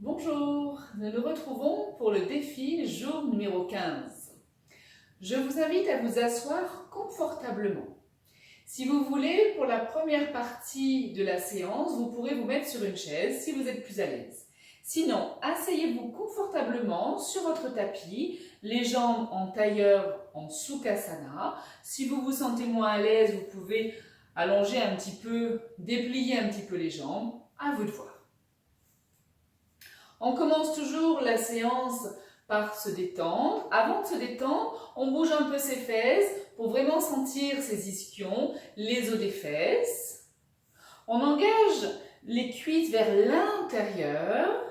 Bonjour, nous nous retrouvons pour le défi jour numéro 15. Je vous invite à vous asseoir confortablement. Si vous voulez, pour la première partie de la séance, vous pourrez vous mettre sur une chaise si vous êtes plus à l'aise. Sinon, asseyez-vous confortablement sur votre tapis, les jambes en tailleur en Sukhasana. Si vous vous sentez moins à l'aise, vous pouvez allonger un petit peu, déplier un petit peu les jambes, à vous de voir. On commence toujours la séance par se détendre. Avant de se détendre, on bouge un peu ses fesses pour vraiment sentir ses ischions, les os des fesses. On engage les cuisses vers l'intérieur.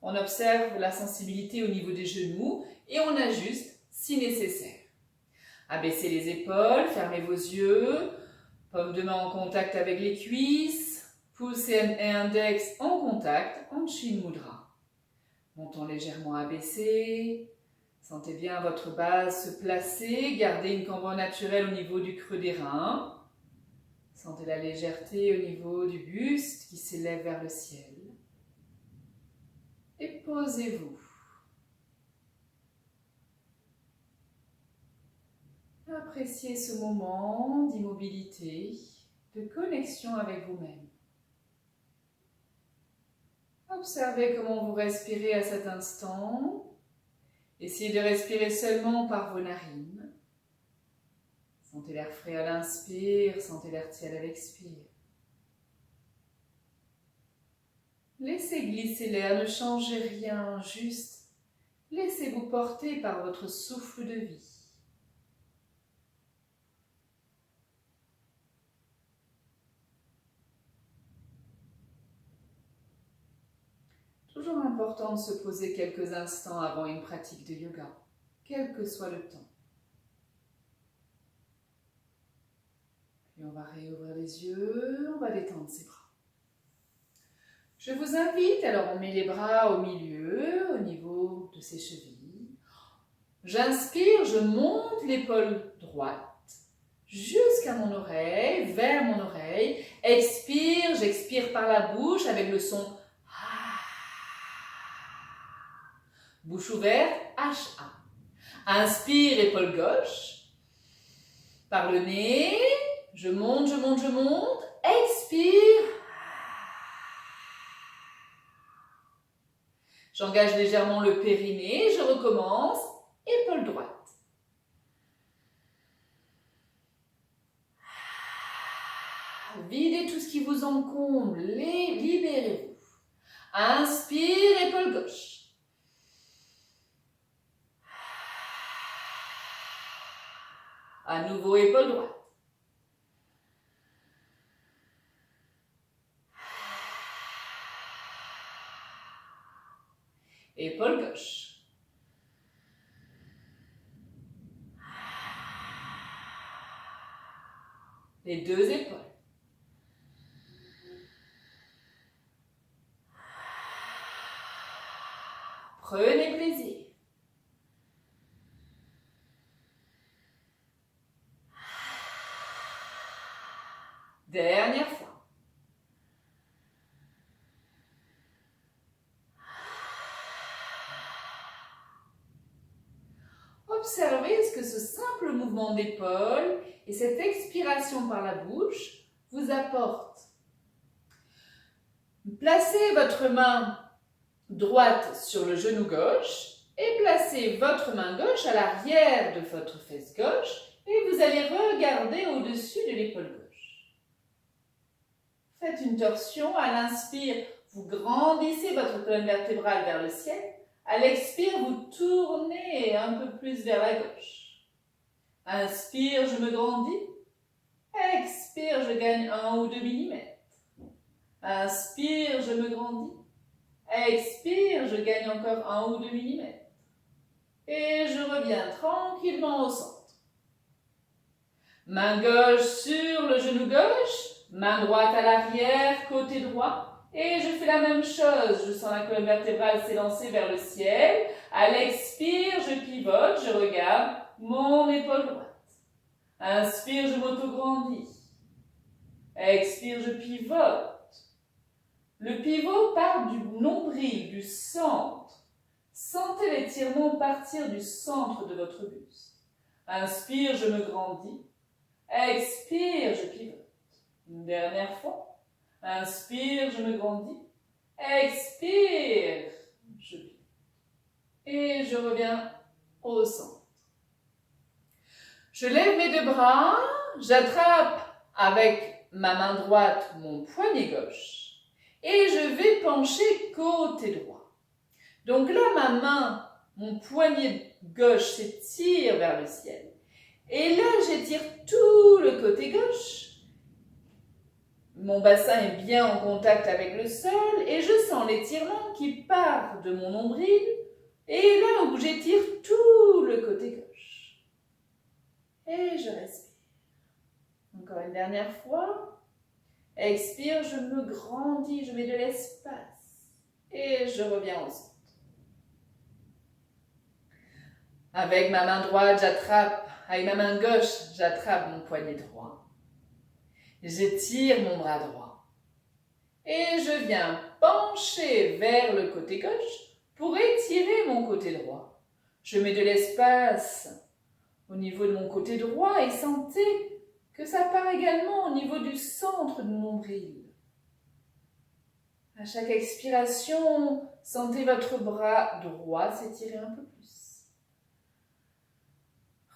On observe la sensibilité au niveau des genoux et on ajuste si nécessaire. Abaissez les épaules, fermez vos yeux, paume de main en contact avec les cuisses, pouce et index en contact en Chin Mudra. Menton légèrement abaissé, sentez bien votre base se placer, gardez une cambre naturelle au niveau du creux des reins. Sentez la légèreté au niveau du buste qui s'élève vers le ciel. Et posez-vous. Appréciez ce moment d'immobilité, de connexion avec vous-même. Observez comment vous respirez à cet instant. Essayez de respirer seulement par vos narines. Sentez l'air frais à l'inspire, sentez l'air tiède à l'expire. Laissez glisser l'air, ne changez rien, juste laissez-vous porter par votre souffle de vie. Toujours important de se poser quelques instants avant une pratique de yoga, quel que soit le temps. Puis on va réouvrir les yeux, on va détendre ses bras. Je vous invite, alors on met les bras au milieu, au niveau de ses chevilles. J'inspire, je monte l'épaule droite jusqu'à mon oreille, vers mon oreille. Expire, j'expire par la bouche avec le son bouche ouverte, HA. Inspire, épaule gauche. Par le nez, je monte, je monte, je monte. Expire. J'engage légèrement le périnée, je recommence. Épaule droite. Videz tout ce qui vous encombre, libérez-vous. Inspire, épaule gauche. À nouveau, épaule droite. Épaule gauche. Les deux épaules. Prenez plaisir. Dernière fois. Observez ce que ce simple mouvement d'épaule et cette expiration par la bouche vous apporte. Placez votre main droite sur le genou gauche et placez votre main gauche à l'arrière de votre fesse gauche et vous allez regarder au-dessus de l'épaule gauche. Faites une torsion. À l'inspire, vous grandissez votre colonne vertébrale vers le ciel. À l'expire, vous tournez un peu plus vers la gauche. Inspire, je me grandis. Expire, je gagne 1 ou 2 mm. Inspire, je me grandis. Expire, je gagne encore 1 ou 2 mm. Et je reviens tranquillement au centre. Main gauche sur le genou gauche, main droite à l'arrière, côté droit. Et je fais la même chose, je sens la colonne vertébrale s'élancer vers le ciel. À l'expire, je pivote, je regarde mon épaule droite. Inspire, je m'auto-grandis. Expire, je pivote. Le pivot part du nombril, du centre. Sentez l'étirement partir du centre de votre buste. Inspire, je me grandis. Expire, je pivote. Une dernière fois. Inspire, je me grandis. Expire, je pivote. Et je reviens au centre. Je lève mes deux bras, j'attrape avec ma main droite mon poignet gauche et je vais pencher côté droit. Donc là, ma main, mon poignet gauche s'étire vers le ciel. Et là, j'étire tout le côté gauche. Mon bassin est bien en contact avec le sol et je sens l'étirement qui part de mon nombril et là où j'étire tout le côté gauche. Et je respire. Encore une dernière fois. Expire, je me grandis, je mets de l'espace. Et je reviens au centre. Avec ma main droite, j'attrape, avec ma main gauche, j'attrape mon poignet droit. J'étire mon bras droit. Et je viens pencher vers le côté gauche pour étirer mon côté droit. Je mets de l'espace au niveau de mon côté droit et sentez que ça part également au niveau du centre de mon nombril. À chaque expiration, sentez votre bras droit s'étirer un peu plus.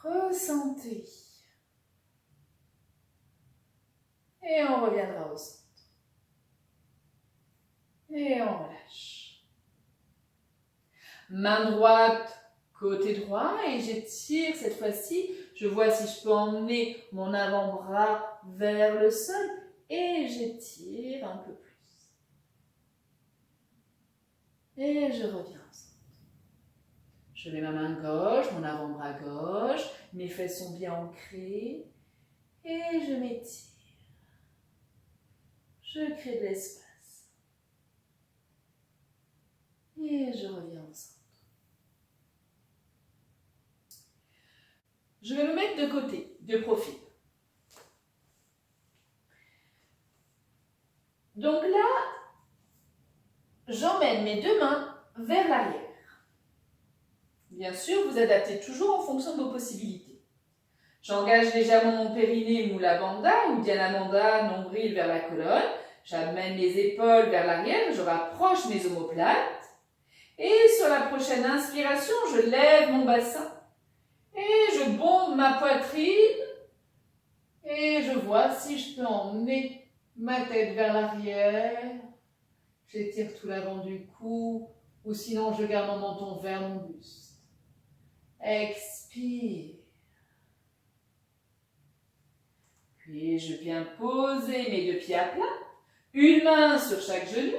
Ressentez. Et on reviendra au centre. Et on relâche. Main droite, côté droit, et j'étire cette fois-ci. Je vois si je peux emmener mon avant-bras vers le sol et j'étire un peu plus. Et je reviens au centre. Je mets ma main gauche, mon avant-bras gauche, mes fesses sont bien ancrées et je m'étire. Je crée de l'espace. Et je reviens au centre. Je vais me mettre de côté, de profil. Donc là, j'emmène mes deux mains vers l'arrière. Bien sûr, vous adaptez toujours en fonction de vos possibilités. J'engage légèrement mon périnée, moula bandha ou dhyana bandha, nombril vers la colonne. J'amène les épaules vers l'arrière, je rapproche mes omoplates. Et sur la prochaine inspiration, je lève mon bassin. Et je bombe ma poitrine et je vois si je peux emmener ma tête vers l'arrière. J'étire tout l'avant du cou ou sinon je garde mon menton vers mon buste. Expire. Puis je viens poser mes deux pieds à plat, une main sur chaque genou.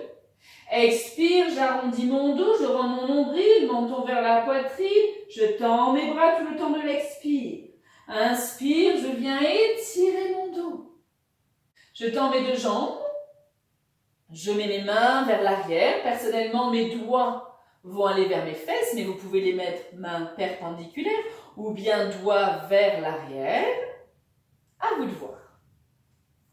Expire, j'arrondis mon dos, je rends mon nombril, menton vers la poitrine, je tends mes bras tout le temps de l'expire. Inspire, je viens étirer mon dos. Je tends mes deux jambes, je mets mes mains vers l'arrière. Personnellement, mes doigts vont aller vers mes fesses, mais vous pouvez les mettre mains perpendiculaires ou bien doigts vers l'arrière. À vous de voir.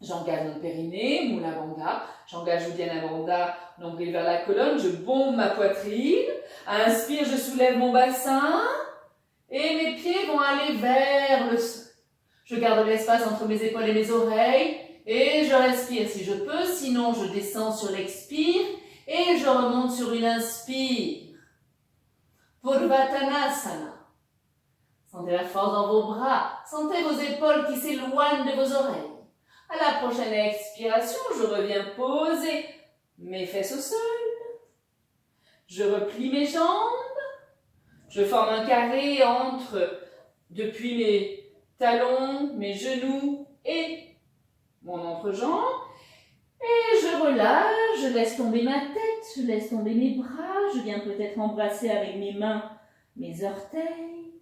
J'engage mon périnée, moula bandha, j'engage uddiyana bandha, nombril vers la colonne, je bombe ma poitrine, inspire, je soulève mon bassin et mes pieds vont aller vers le sol. Je garde l'espace entre mes épaules et mes oreilles et je respire si je peux, sinon je descends sur l'expire et je remonte sur une inspire. Purvattanasana. Sentez la force dans vos bras, sentez vos épaules qui s'éloignent de vos oreilles. À la prochaine expiration, je reviens poser mes fesses au sol. Je replie mes jambes. Je forme un carré depuis mes talons, mes genoux et mon entrejambe. Et je relâche, je laisse tomber ma tête, je laisse tomber mes bras. Je viens peut-être embrasser avec mes mains mes orteils.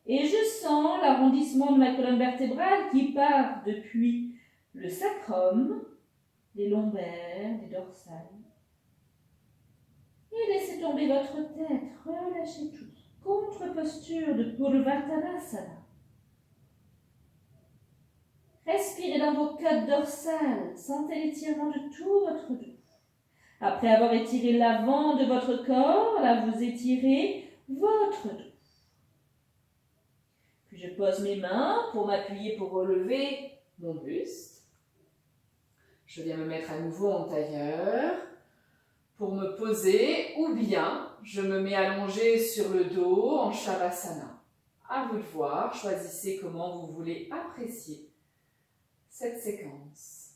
Et je sens l'arrondissement de ma colonne vertébrale qui part depuis le sacrum, les lombaires, les dorsales. Et laissez tomber votre tête, relâchez tout. Contre-posture de Purvattanasana. Respirez dans vos côtes dorsales, sentez l'étirement de tout votre dos. Après avoir étiré l'avant de votre corps, là vous étirez votre dos. Puis je pose mes mains pour m'appuyer pour relever mon buste. Je viens me mettre à nouveau en tailleur pour me poser ou bien je me mets allongé sur le dos en Shavasana. À vous de voir, choisissez comment vous voulez apprécier cette séquence.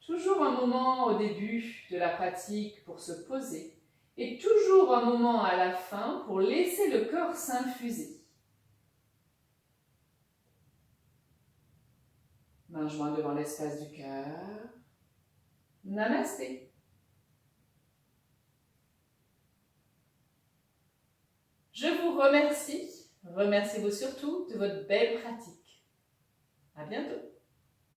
Toujours un moment au début de la pratique pour se poser et toujours un moment à la fin pour laisser le corps s'infuser. Main jointe devant l'espace du cœur. Namasté. Je vous remercie. Remerciez-vous surtout de votre belle pratique. À bientôt.